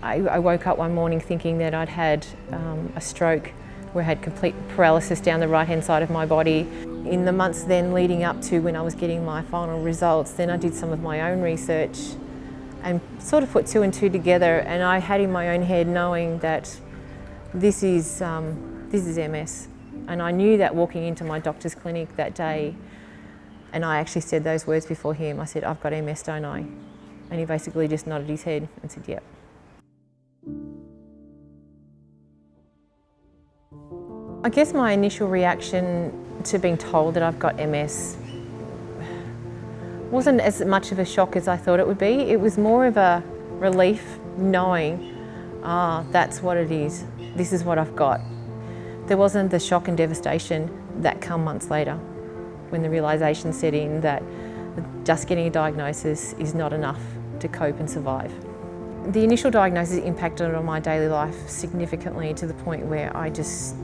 I woke up one morning thinking that I'd had a stroke where I had complete paralysis down the right-hand side of my body. In the months then leading up to when I was getting my final results, then I did some of my own research and sort of put two and two together, and I had in my own head knowing that this is MS. And I knew that walking into my doctor's clinic that day, and I actually said those words before him. I said, "I've got MS, don't I?" And he basically just nodded his head and said, "Yep." I guess my initial reaction to being told that I've got MS wasn't as much of a shock as I thought it would be. It was more of a relief knowing, that's what it is. This is what I've got. There wasn't the shock and devastation that come months later when the realisation set in that just getting a diagnosis is not enough to cope and survive. The initial diagnosis impacted on my daily life significantly to the point where I just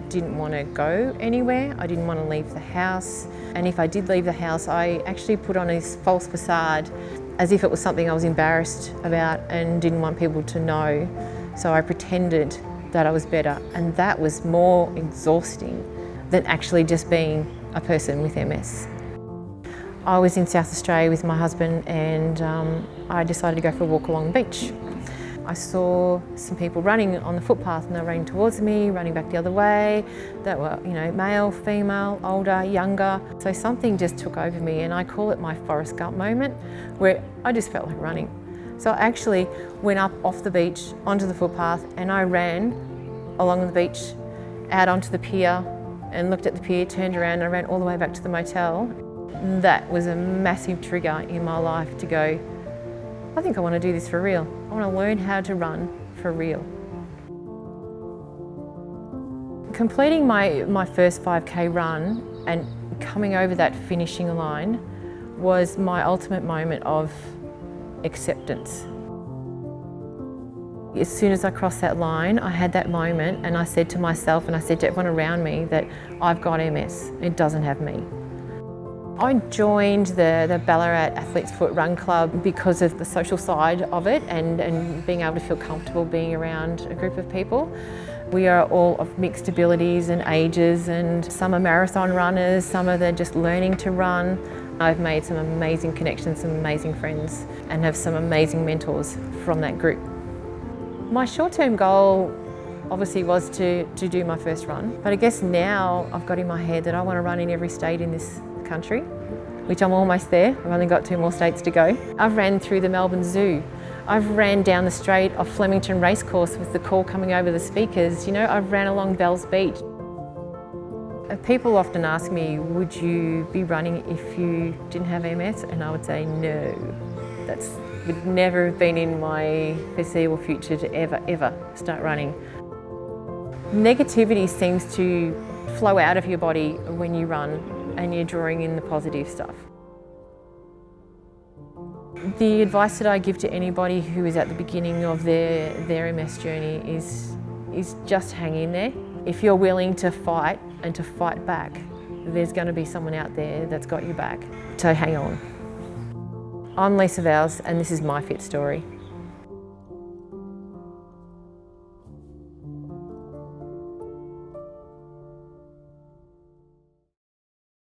didn't want to go anywhere. I didn't want to leave the house. And if I did leave the house, I actually put on this false facade as if it was something I was embarrassed about and didn't want people to know. So I pretended that I was better, and that was more exhausting than actually just being a person with MS. I was in South Australia with my husband, and I decided to go for a walk along the beach. I saw some people running on the footpath, and they were running towards me, running back the other way. That were, male, female, older, younger. So something just took over me, and I call it my Forrest Gump moment, where I just felt like running. So I actually went up off the beach onto the footpath, and I ran along the beach, out onto the pier, and looked at the pier, turned around, and I ran all the way back to the motel. That was a massive trigger in my life to go, I think I want to do this for real. I want to learn how to run for real. Completing my first 5K run and coming over that finishing line was my ultimate moment of acceptance. As soon as I crossed that line, I had that moment, and I said to myself and I said to everyone around me that I've got MS, it doesn't have me. I joined the Ballarat Athlete's Foot Run Club because of the social side of it and being able to feel comfortable being around a group of people. We are all of mixed abilities and ages, and some are marathon runners, some are just learning to run. I've made some amazing connections, some amazing friends, and have some amazing mentors from that group. My short-term goal obviously was to do my first run, but I guess now I've got in my head that I want to run in every state in this country, which I'm almost there. I've only got 2 more states to go. I've ran through the Melbourne Zoo. I've ran down the straight of Flemington Racecourse with the call coming over the speakers. I've ran along Bells Beach. People often ask me, would you be running if you didn't have MS? And I would say no. That would never have been in my foreseeable future to ever start running. Negativity seems to flow out of your body when you run, and you're drawing in the positive stuff. The advice that I give to anybody who is at the beginning of their MS journey is just hang in there. If you're willing to fight and to fight back, there's going to be someone out there that's got your back. So hang on. I'm Lisa Vowles, and this is my Fit Story.